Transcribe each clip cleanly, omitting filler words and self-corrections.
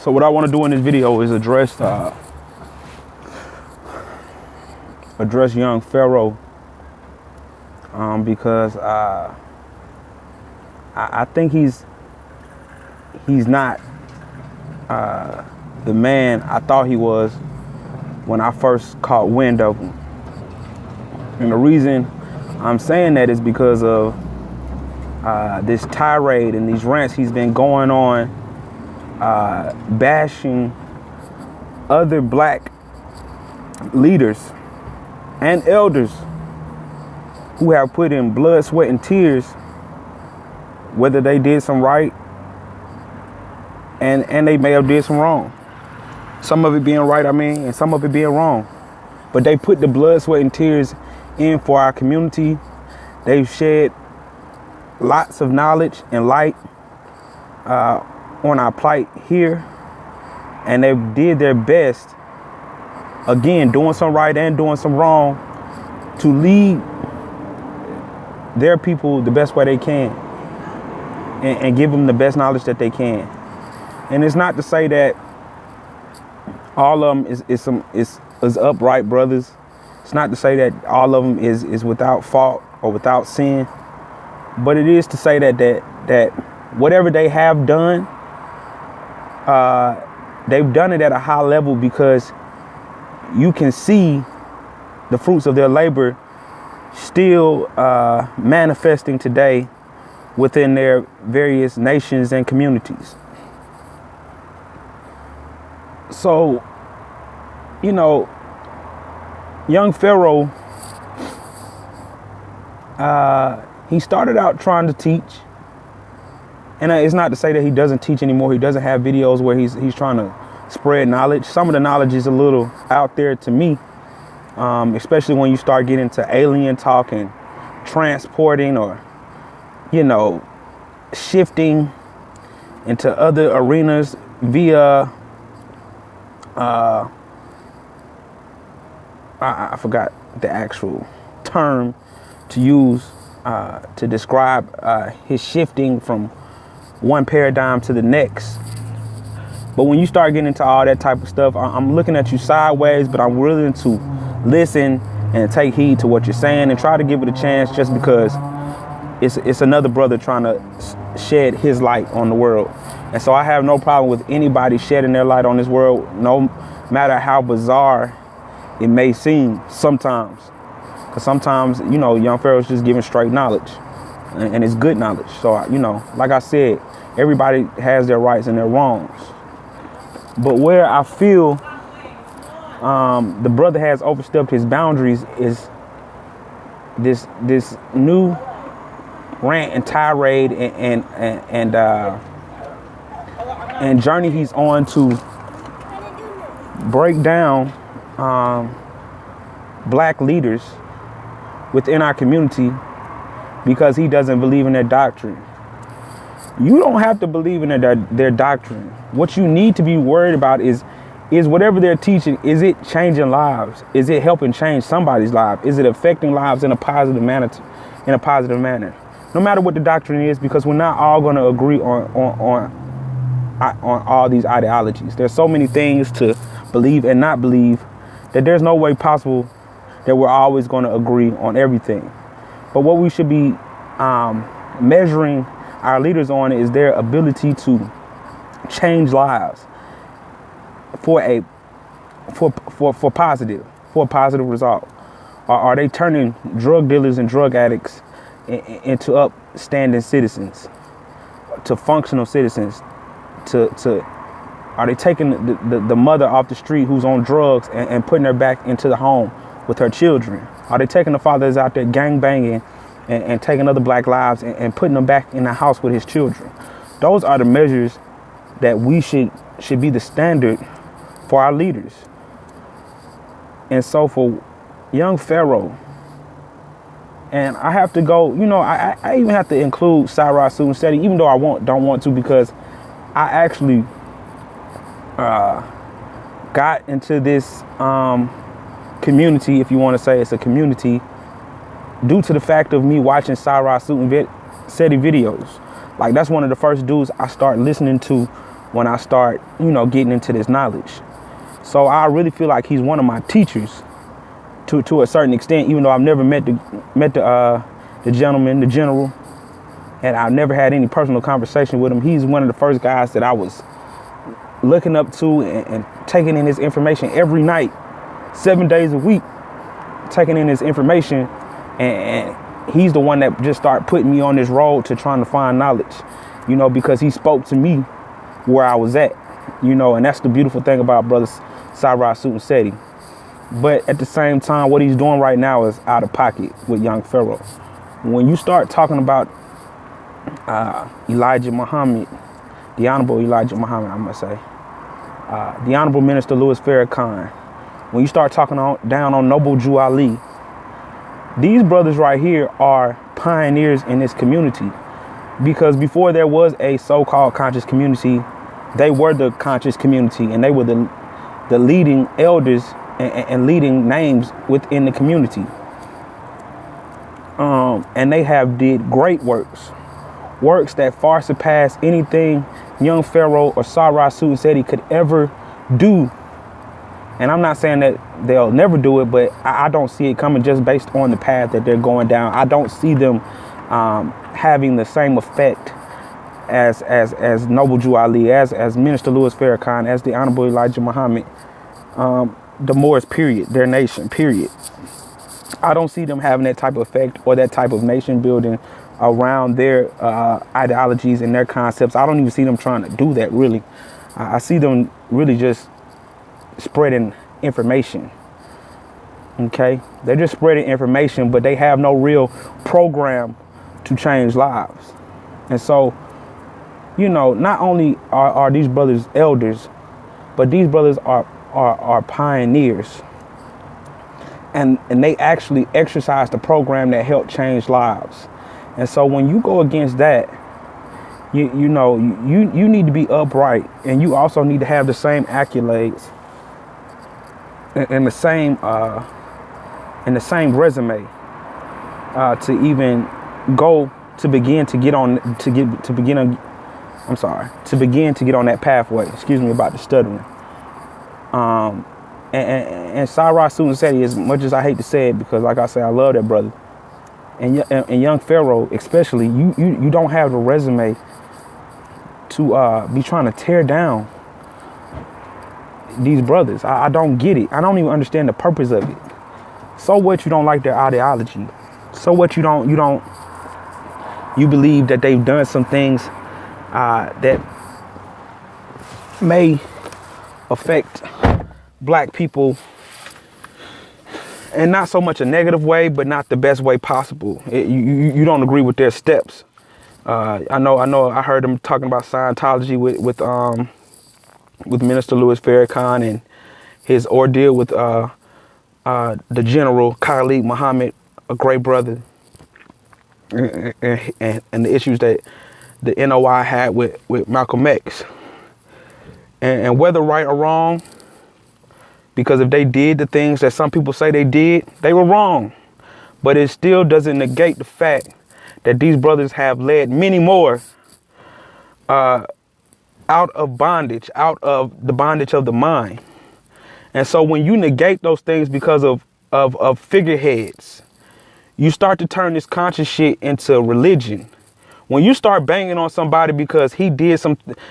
So what I want to do in this video is address young Pharaoh, because I think he's not the man I thought he was when I first caught wind of him. And the reason I'm saying that is because of this tirade and these rants he's been going on, bashing other black leaders and elders who have put in blood, sweat, and tears, whether they did some right and they may have did some wrong. Some of it being right, and some of it being wrong. But they put the blood, sweat, and tears in for our community. They've shed lots of knowledge and light on our plight here. And they did their best, again, doing some right and doing some wrong, to lead their people the best way they can and give them the best knowledge that they can. And it's not to say that all of them is upright brothers. It's not to say that all of them is without fault or without sin, but it is to say that whatever they have done, they've done it at a high level, because you can see the fruits of their labor still manifesting today within their various nations and communities. So, young Pharaoh, he started out trying to teach. And it's not to say that he doesn't teach anymore. He doesn't have videos where he's trying to spread knowledge. Some of the knowledge is a little out there to me, especially when you start getting into alien talk and transporting, or, shifting into other arenas via, I forgot the actual term to use to describe his shifting from one paradigm to the next. But when you start getting into all that type of stuff, I'm looking at you sideways, but I'm willing to listen and take heed to what you're saying and try to give it a chance, just because it's another brother trying to shed his light on the world. And so I have no problem with anybody shedding their light on this world, no matter how bizarre it may seem sometimes. Because sometimes, young Pharaoh's just giving straight knowledge, and it's good knowledge. So, like I said, everybody has their rights and their wrongs. But where I feel the brother has overstepped his boundaries is this new rant and tirade and journey he's on to break down black leaders within our community because he doesn't believe in their doctrine. You don't have to believe in their doctrine. What you need to be worried about is whatever they're teaching, is it changing lives? Is it helping change somebody's life? Is it affecting lives in a positive manner? No matter what the doctrine is, because we're not all going to agree on all these ideologies. There's so many things to believe and not believe that there's no way possible that we're always going to agree on everything. But what we should be measuring our leaders on is their ability to change lives for a positive result. Are they turning drug dealers and drug addicts into upstanding citizens, to functional citizens? Are they taking the mother off the street who's on drugs and putting her back into the home with her children? Are they taking the father that's out there gang banging and taking other black lives and putting them back in the house with his children? Those are the measures that we should be the standard for our leaders. And so for young Pharaoh, and I have to go, I even have to include Cyrus Suit Steady, even though I don't want to, because I actually got into this community, if you want to say it's a community, due to the fact of me watching Cyrus Suit Steady videos. Like, that's one of the first dudes I start listening to when I start, getting into this knowledge. So I really feel like he's one of my teachers to a certain extent, even though I've never met the gentleman, the general, and I've never had any personal conversation with him. He's one of the first guys that I was looking up to and taking in his information every night, 7 days a week, taking in his information. And he's the one that just started putting me on this road to trying to find knowledge, because he spoke to me where I was at, and that's the beautiful thing about Brother Cyrus Sutin-Seti. But at the same time, what he's doing right now is out of pocket with Young Pharaoh. When you start talking about Elijah Muhammad, the Honorable Elijah Muhammad, I must say, the Honorable Minister Louis Farrakhan, when you start talking down on Noble Jew Ali, these brothers right here are pioneers in this community, because before there was a so-called conscious community, they were the conscious community, and they were the leading elders and leading names within the community. And they have did great works that far surpass anything Young Pharaoh or Cyrus Sutin-Seti could ever do. And I'm not saying that they'll never do it, but I don't see it coming just based on the path that they're going down. I don't see them having the same effect as Noble Jew Ali, as Minister Louis Farrakhan, as the Honorable Elijah Muhammad, the Moors, period, their nation, period. I don't see them having that type of effect or that type of nation building around their ideologies and their concepts. I don't even see them trying to do that, really. I see them really just spreading information. Okay, they're just spreading information, but they have no real program to change lives. And so, not only are these brothers elders, but these brothers are pioneers, and they actually exercise the program that helped change lives. And so when you go against that, you need to be upright, and you also need to have the same accolades and the same resume to even go to begin to get on that pathway. Excuse me about the stuttering. And Cyrus Sutin-Seti, as much as I hate to say it, because like I say, I love that brother, and Young Pharaoh especially, you don't have the resume to be trying to tear down these brothers. I don't get it. I don't even understand the purpose of it. So what you don't like their ideology? So what you believe that they've done some things that may affect black people, and not so much a negative way, but not the best way possible. You don't agree with their steps. I know. I heard them talking about Scientology with Minister Louis Farrakhan and his ordeal with the General Khalid Muhammad, a great brother, and the issues that the NOI had with Malcolm X. And whether right or wrong, because if they did the things that some people say they did, they were wrong. But it still doesn't negate the fact that these brothers have led many more out of bondage, out of the bondage of the mind. And so when you negate those things because of figureheads, you start to turn this conscious shit into religion. When you start banging on somebody because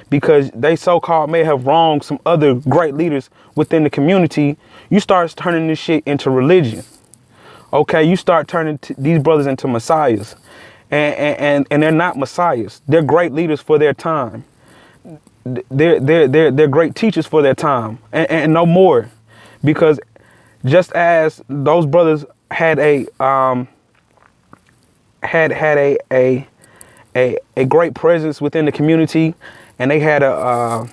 because they so-called may have wronged some other great leaders within the community, you start turning this shit into religion. Okay, you start turning these brothers into messiahs. And they're not messiahs. They're great leaders for their time. They're great teachers for their time, and no more. Because just as those brothers had a great presence within the community, and they had a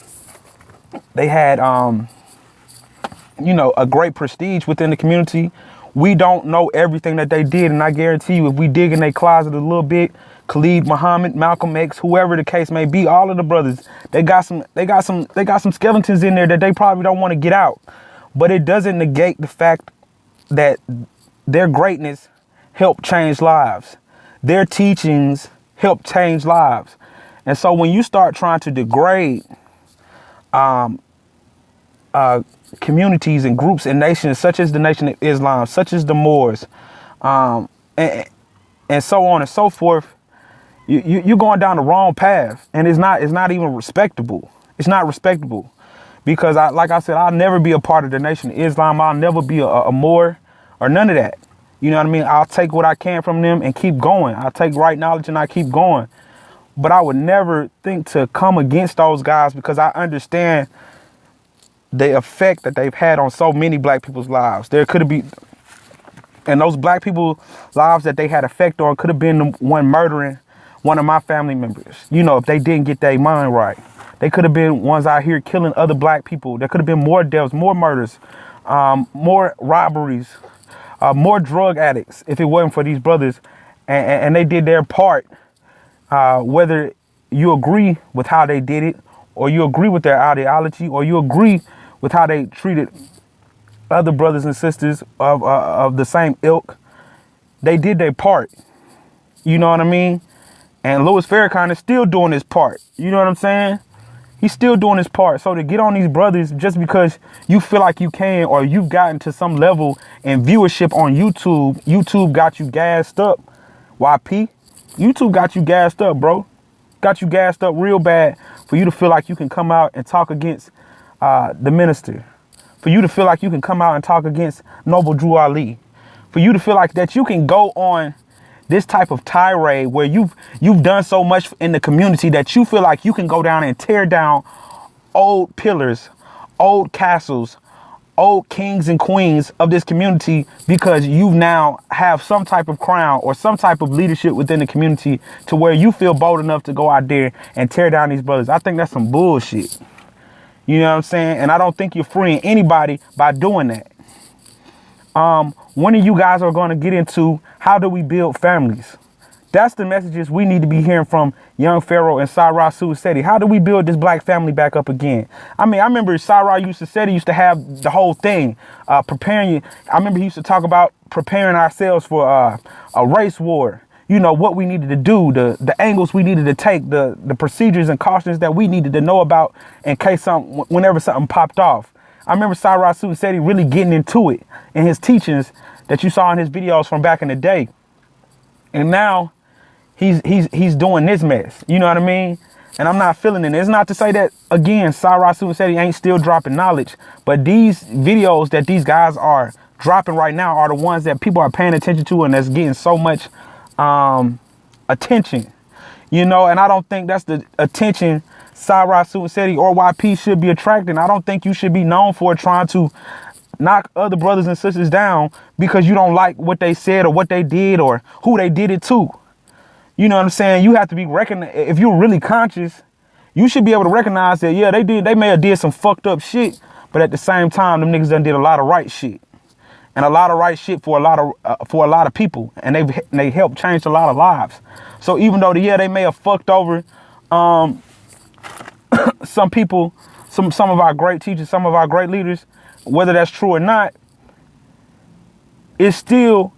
great prestige within the community. We don't know everything that they did, and I guarantee you, if we dig in their closet a little bit, Khalid Muhammad, Malcolm X, whoever the case may be, all of the brothers, they got some skeletons in there that they probably don't want to get out. But it doesn't negate the fact that their greatness helped change lives. Their teachings help change lives. And so when you start trying to degrade communities and groups and nations such as the Nation of Islam, such as the Moors, and so on and so forth, you're going down the wrong path, and it's not even respectable. It's not respectable because like I said, I'll never be a part of the Nation of Islam. I'll never be a Moor or none of that. You know what I mean? I'll take what I can from them and keep going. I'll take right knowledge and I keep going. But I would never think to come against those guys because I understand the effect that they've had on so many black people's lives. There could have been, and those black people's lives that they had effect on could have been the one murdering one of my family members. You know, if they didn't get their mind right. They could have been ones out here killing other black people. There could have been more deaths, more murders, more robberies, more drug addicts if it wasn't for these brothers. And they did their part, whether you agree with how they did it, or you agree with their ideology, or you agree with how they treated other brothers and sisters of the same ilk. They did their part. You know what I mean? And Louis Farrakhan is still doing his part. You know what I'm saying? He's still doing his part. So to get on these brothers just because you feel like you can, or you've gotten to some level in viewership on YouTube, YouTube got you gassed up. YP, YouTube got you gassed up, bro. Got you gassed up real bad for you to feel like you can come out and talk against the minister. For you to feel like you can come out and talk against Noble Drew Ali. For you to feel like that you can go on this type of tirade where you've done so much in the community that you feel like you can go down and tear down old pillars, old castles, old kings and queens of this community because you now have some type of crown or some type of leadership within the community to where you feel bold enough to go out there and tear down these brothers. I think that's some bullshit. You know what I'm saying? And I don't think you're freeing anybody by doing that. One of you guys are going to get into how do we build families? That's the messages we need to be hearing from Young Pharaoh and Sarah Suicedi. How do we build this black family back up again? I mean, I remember Sarah used to have the whole thing, preparing you. I remember he used to talk about preparing ourselves for a race war. You know, what we needed to do, the angles we needed to take, the procedures and cautions that we needed to know about in case whenever something popped off. I remember Sarah Suicedi really getting into it in his teachings that you saw in his videos from back in the day. And now he's doing this mess. You know what I mean? And I'm not feeling it. It's not to say that, again, Sarah Suicedi ain't still dropping knowledge, but these videos that these guys are dropping right now are the ones that people are paying attention to and that's getting so much attention. You know, and I don't think that's the attention Sarah Suicedi or YP should be attracting. I don't think you should be known for trying to knock other brothers and sisters down because you don't like what they said or what they did or who they did it to. You know what I'm saying? You have to be recognized. If you're really conscious, you should be able to recognize that, yeah, they may have did some fucked up shit, but at the same time, them niggas done did a lot of right shit. And a lot of right shit for a lot of people. And they helped change a lot of lives. So even though, they may have fucked over some people, some of our great teachers, some of our great leaders, whether that's true or not, it's still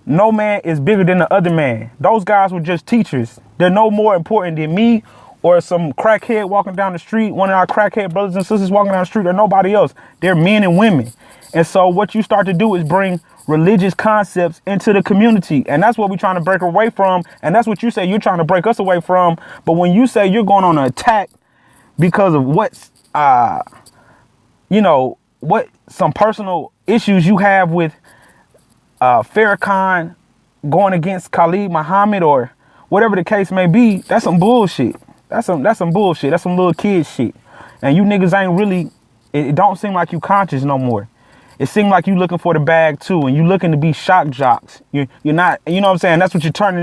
no man is bigger than the other man. Those guys were just teachers. They're no more important than me or some crackhead walking down the street, one of our crackhead brothers and sisters walking down the street, or nobody else. They're men and women. And so what you start to do is bring religious concepts into the community. And that's what we're trying to break away from. And that's what you say you're trying to break us away from. But when you say you're going on an attack because of what's, what some personal issues you have with Farrakhan going against Khalid Muhammad or whatever the case may be, that's some bullshit. That's some bullshit. That's some little kid shit. And you niggas ain't really, it don't seem like you conscious no more. It seems like you looking for the bag too, and you looking to be shock jocks. You're not, you know what I'm saying? That's what you're turning